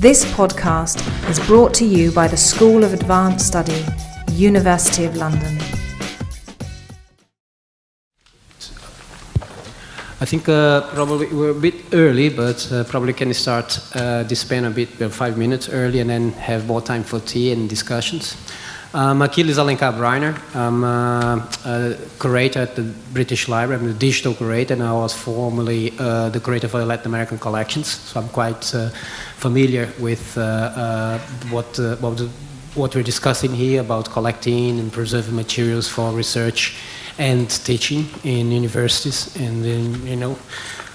This podcast is brought to you by the School of Advanced Study, University of London. I think probably we're a bit early, but probably can start this panel a bit 5 minutes early and then have more time for tea and discussions. Aquiles Alencar Brayner. I'm a curator at the British Library. I'm the digital curator, and I was formerly the curator for the Latin American collections. So I'm quite familiar with what we're discussing here about collecting and preserving materials for research and teaching in universities and in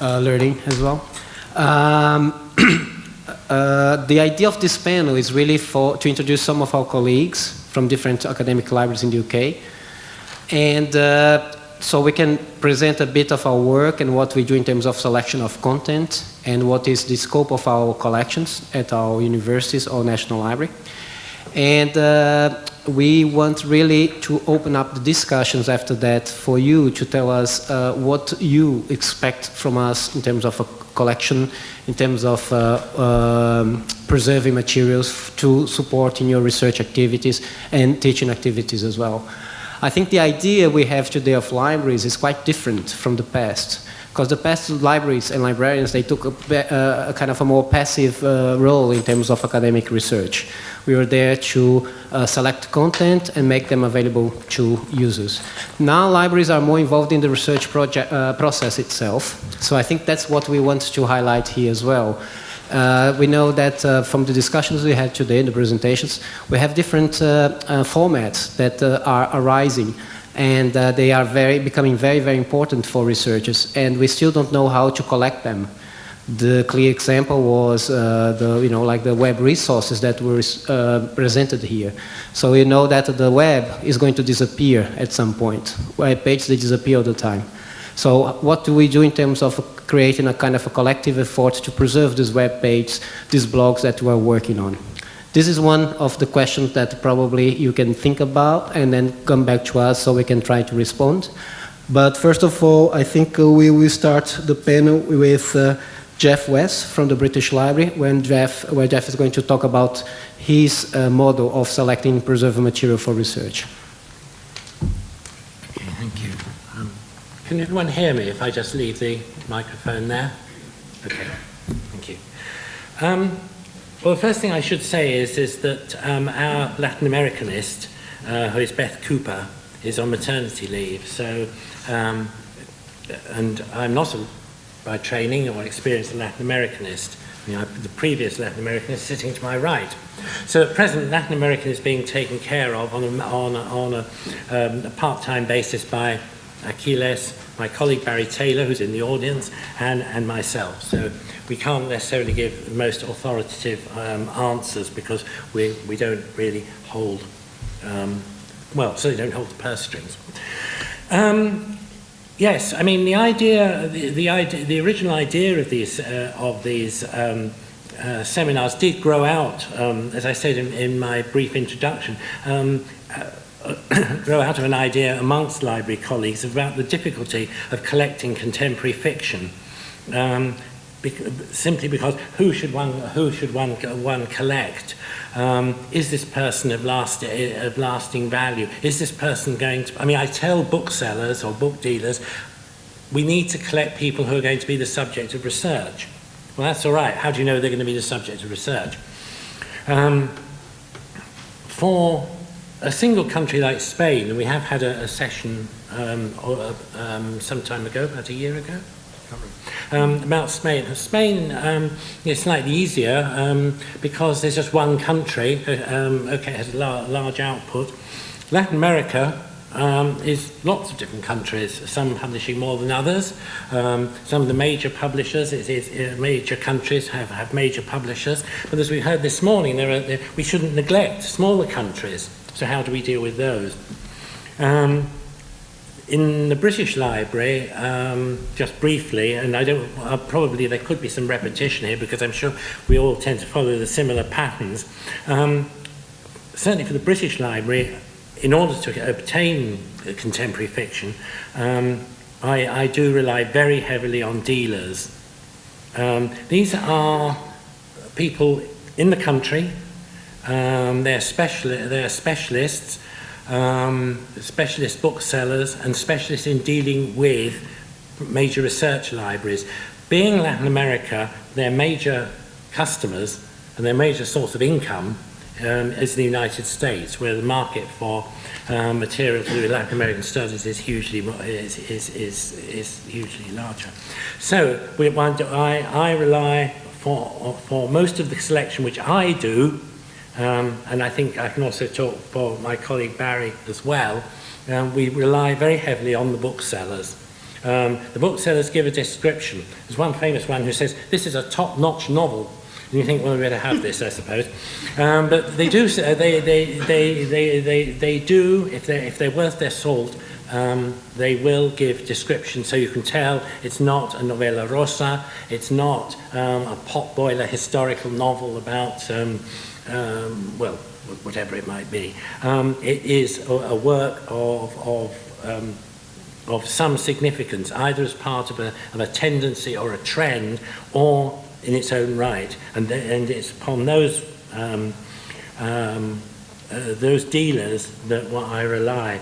learning as well. The idea of this panel is really to introduce some of our colleagues from different academic libraries in the UK, and so we can present a bit of our work and what we do in terms of selection of content and what is the scope of our collections at our universities or national library. And we want really to open up the discussions after that for you to tell us what you expect from us in terms of a collection, in terms of preserving materials to support in your research activities and teaching activities as well. I think the idea we have today of libraries is quite different from the past, because the past libraries and librarians, they took a kind of a more passive role in terms of academic research. We were there to select content and make them available to users. Now libraries are more involved in the research process itself, so I think that's what we want to highlight here as well. We know that from the discussions we had today, the presentations, we have different formats that are arising, and they are becoming very, very important for researchers, and we still don't know how to collect them. The clear example was the web resources that were presented here. So we know that the web is going to disappear at some point. Web pages, they disappear all the time. So what do we do in terms of creating a kind of a collective effort to preserve this web page, these blogs that we're working on? This is one of the questions that probably you can think about and then come back to us so we can try to respond. But first of all, I think we will start the panel with Geoff West from the British Library, where Geoff is going to talk about his model of selecting preserved material for research. Okay, thank you. Can everyone hear me if I just leave the microphone there? Okay, thank you. Well, the first thing I should say is that our Latin Americanist, who is Beth Cooper, is on maternity leave. So, and I'm not by training or experience a Latin Americanist. The previous Latin Americanist is sitting to my right. So at present, Latin American is being taken care of on a part-time basis by Aquiles, my colleague Barry Taylor, who's in the audience, and myself. So we can't necessarily give the most authoritative answers because we don't really hold, certainly don't hold the purse strings. Yes, I mean the original idea of these seminars did grow out, as I said in my brief introduction. Grow out of an idea amongst library colleagues about the difficulty of collecting contemporary fiction, simply because who should one collect? Is this person of lasting value? Is this person going to? I mean, I tell booksellers or book dealers, we need to collect people who are going to be the subject of research. Well, that's all right. How do you know they're going to be the subject of research? For a single country like Spain, and we have had a session some time ago, about a year ago, about Spain. Spain is slightly easier because there's just one country, it has a large output. Latin America is lots of different countries, some publishing more than others. Some of the major publishers, major countries have major publishers, but as we heard this morning, we shouldn't neglect smaller countries. So how do we deal with those? In the British Library, just briefly, and probably there could be some repetition here because I'm sure we all tend to follow the similar patterns. Certainly for the British Library, in order to obtain contemporary fiction, I do rely very heavily on dealers. These are people in the country. They're specialists, specialist booksellers, and specialists in dealing with major research libraries. Being Latin America, their major customers and their major source of income is the United States, where the market for material to do with Latin American studies is hugely larger. So I rely for most of the selection which I do, and I think I can also talk for my colleague Barry as well. We rely very heavily on the booksellers. The booksellers give a description. There's one famous one who says, "This is a top-notch novel." And you think, well, we better have this, I suppose. But they do. They do. If they're worth their salt, they will give descriptions, so you can tell it's not a novela rosa. It's not a potboiler historical novel about, well, whatever it might be. It is a work of some significance, either as part of a tendency or a trend, or in its own right, and it's upon those dealers that I rely.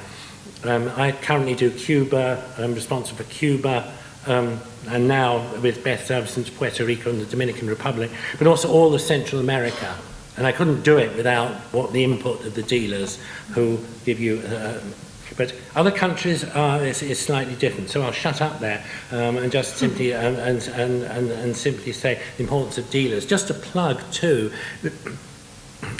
I currently do Cuba. I'm responsible for Cuba, and now with Beth Servison's Puerto Rico and the Dominican Republic, but also all of Central America. And I couldn't do it without the input of the dealers who give you. But other countries is slightly different, so I'll shut up there and just simply and simply say the importance of dealers. Just a plug too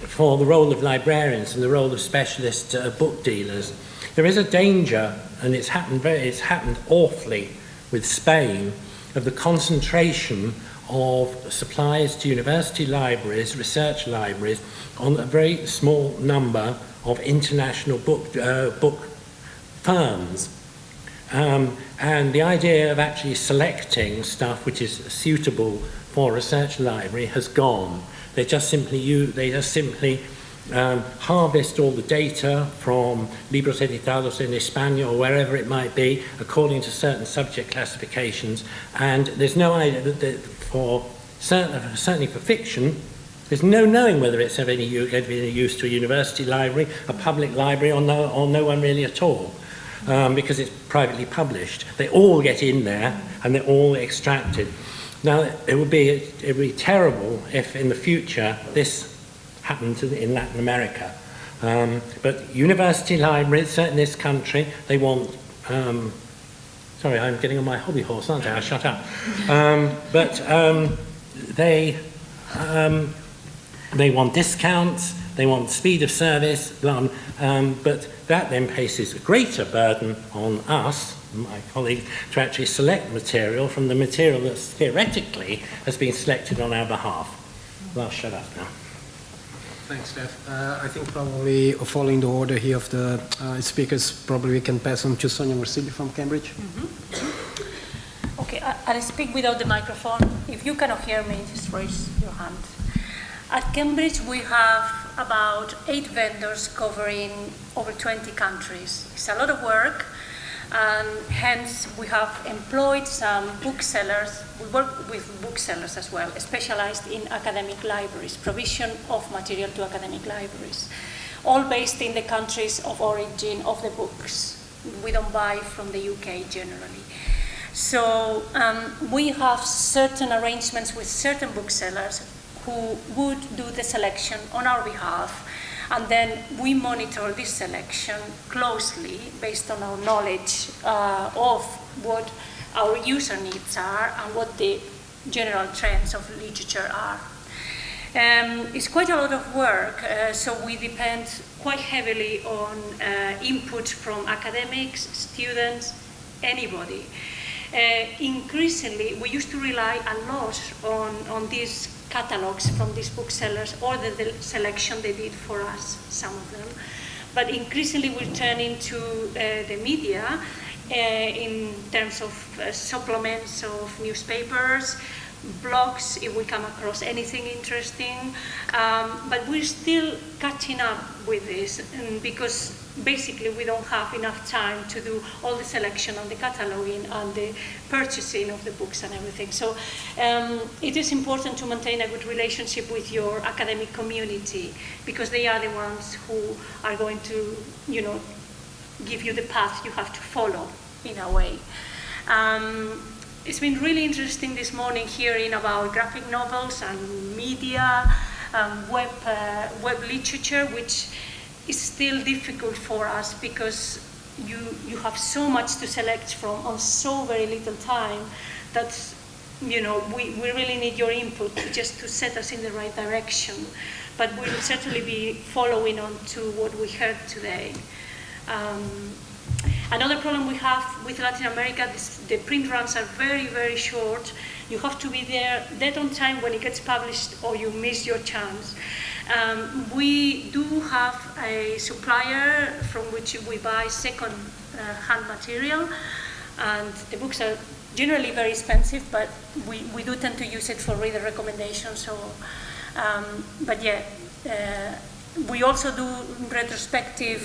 for the role of librarians and the role of specialist book dealers. There is a danger, and it's happened awfully with Spain, of the concentration of supplies to university libraries, research libraries, on a very small number of international book firms. And the idea of actually selecting stuff which is suitable for a research library has gone. They just simply harvest all the data from libros editados en España or wherever it might be, according to certain subject classifications. And there's no idea that certainly for fiction, there's no knowing whether it's going to be any use to a university library, a public library, or no one really at all. Because it's privately published. They all get in there and they're all extracted. Now, it would be terrible if in the future this happened in Latin America. But university libraries, certainly in this country, they want... sorry, I'm getting on my hobby horse, aren't I? I'll shut up. But they want discounts, they want speed of service, but that then places a greater burden on us, my colleagues, to actually select material from the material that theoretically has been selected on our behalf. Well, I'll shut up now. Thanks, Geoff. I think probably following the order here of the speakers, probably we can pass on to Sonia Morcillo from Cambridge. Mm-hmm. Okay, I'll speak without the microphone. If you cannot hear me, just raise your hand. At Cambridge, we have about 8 vendors covering over 20 countries. It's a lot of work, and hence we have employed some booksellers. We work with booksellers as well, specialized in academic libraries, provision of material to academic libraries, all based in the countries of origin of the books. We don't buy from the UK generally. So we have certain arrangements with certain booksellers who would do the selection on our behalf, and then we monitor this selection closely based on our knowledge of what our user needs are and what the general trends of literature are. It's quite a lot of work, so we depend quite heavily on input from academics, students, anybody. Increasingly, we used to rely a lot on these catalogs from these booksellers or the selection they did for us, some of them. But increasingly we're turning to the media in terms of supplements of newspapers, blogs if we come across anything interesting, but we're still catching up with this, and because basically we don't have enough time to do all the selection and the cataloging and the purchasing of the books and everything. So it is important to maintain a good relationship with your academic community, because they are the ones who are going to, give you the path you have to follow in a way. It's been really interesting this morning hearing about graphic novels and media, web literature, which is still difficult for us because you have so much to select from on so very little time that we really need your input just to set us in the right direction. But we'll certainly be following on to what we heard today. Another problem we have with Latin America is the print runs are very, very short. You have to be there dead on time when it gets published, or you miss your chance. We do have a supplier from which we buy second-hand material, and the books are generally very expensive, but we do tend to use it for reader recommendations. We also do retrospective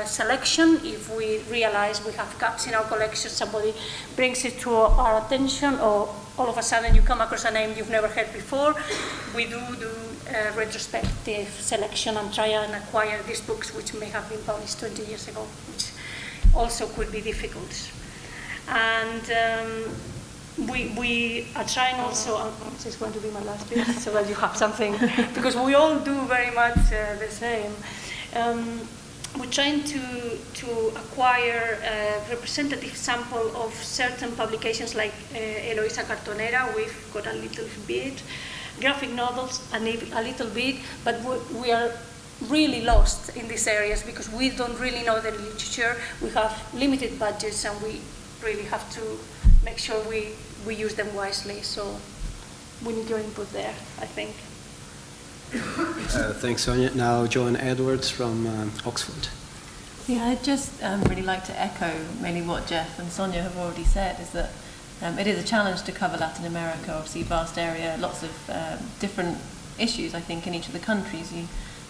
selection. If we realize we have gaps in our collection, somebody brings it to our attention, or all of a sudden you come across a name you've never heard before, we do retrospective selection and try and acquire these books which may have been published 20 years ago, which also could be difficult. And we are trying also, this is going to be my last bit, so that you have something, because we all do very much the same. We're trying to acquire a representative sample of certain publications like Eloisa Cartonera. We've got a little bit, graphic novels a little bit, but we are really lost in these areas because we don't really know the literature. We have limited budgets, and we really have to make sure we use them wisely. So we need your input there, I think. Thanks, Sonia. Now, Joanne Edwards from Oxford. Yeah, I'd just really like to echo mainly what Geoff and Sonia have already said, is that it is a challenge to cover Latin America, obviously a vast area, lots of different issues, I think, in each of the countries. You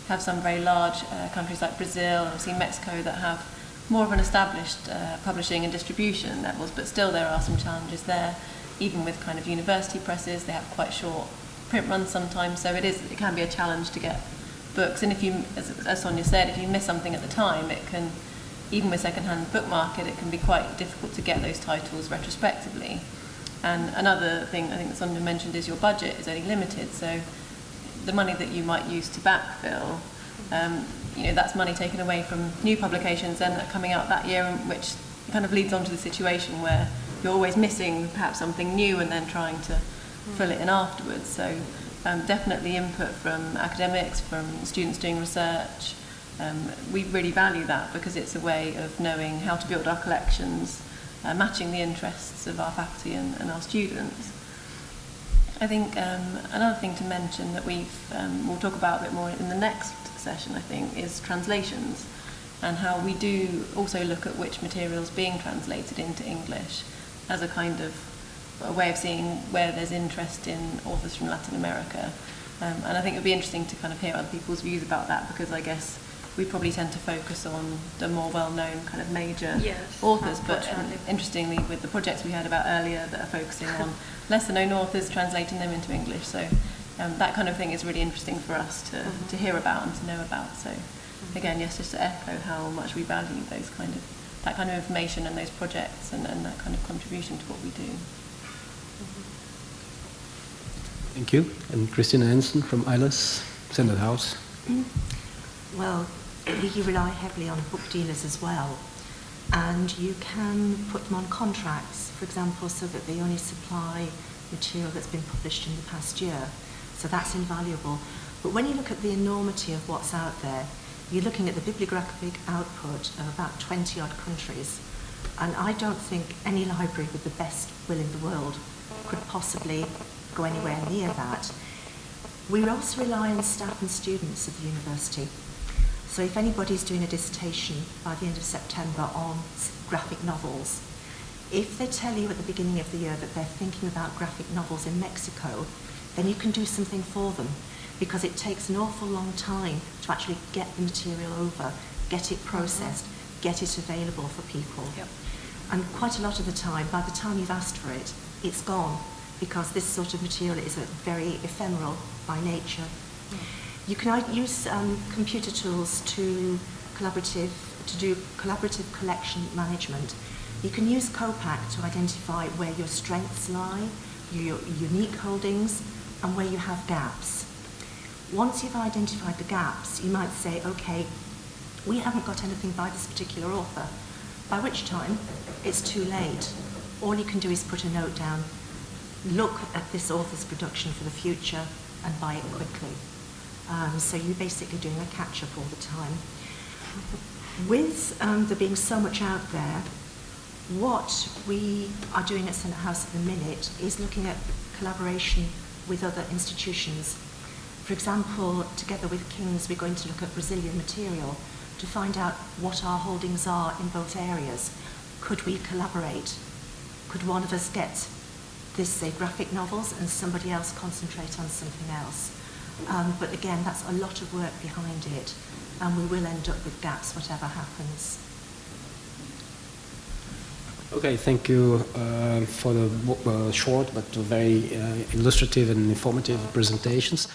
have some very large countries like Brazil, obviously Mexico, that have more of an established publishing and distribution levels, but still there are some challenges there. Even with kind of university presses, they have quite short print runs sometimes, so it can be a challenge to get books. And if you, as Sonia said, if you miss something at the time, it can, even with second-hand book market, it can be quite difficult to get those titles retrospectively. And another thing I think that Sonia mentioned is your budget is only limited, so the money that you might use to backfill, that's money taken away from new publications and coming out that year, which kind of leads on to the situation where you're always missing perhaps something new and then trying to fill it in afterwards. So definitely input from academics, from students doing research. We really value that because it's a way of knowing how to build our collections, matching the interests of our faculty and our students. I think another thing to mention that we'll talk about a bit more in the next session, I think, is translations, and how we do also look at which materials being translated into English as a kind of a way of seeing where there's interest in authors from Latin America. And I think it would be interesting to kind of hear other people's views about that, because I guess we probably tend to focus on the more well-known kind of major authors, but interestingly with the projects we heard about earlier that are focusing on lesser-known authors, translating them into English. So that kind of thing is really interesting for us to hear about and to know about. So again, yes, just to echo how much we value that kind of information and those projects and that kind of contribution to what we do. Thank you. And Christina Hansen from ILAS, Senate House. Well, we rely heavily on book dealers as well, and you can put them on contracts, for example, so that they only supply material that's been published in the past year. So that's invaluable. But when you look at the enormity of what's out there, you're looking at the bibliographic output of about 20 odd countries, and I don't think any library with the best will in the world could possibly go anywhere near that. We also rely on staff and students at the university. So if anybody's doing a dissertation by the end of September on graphic novels, If they tell you at the beginning of the year that they're thinking about graphic novels in Mexico, then you can do something for them, because it takes an awful long time to actually get the material over, get it processed, get it available for people. Yep. And quite a lot of the time, by the time you've asked for it, it's gone, because this sort of material is very ephemeral by nature. You can use computer tools to do collaborative collection management. You can use COPAC to identify where your strengths lie, your unique holdings, and where you have gaps. Once you've identified the gaps, you might say, okay, we haven't got anything by this particular author, by which time it's too late. All you can do is put a note down, look at this author's production for the future and buy it quickly. So you're basically doing a catch-up all the time. With there being so much out there, what we are doing at Centre House at the minute is looking at collaboration with other institutions. For example, together with King's, we're going to look at Brazilian material to find out what our holdings are in both areas. Could we collaborate? Could one of us get this, say, graphic novels, and somebody else concentrate on something else? But again, that's a lot of work behind it, and we will end up with gaps whatever happens. Okay, thank you for the short but very illustrative and informative presentations.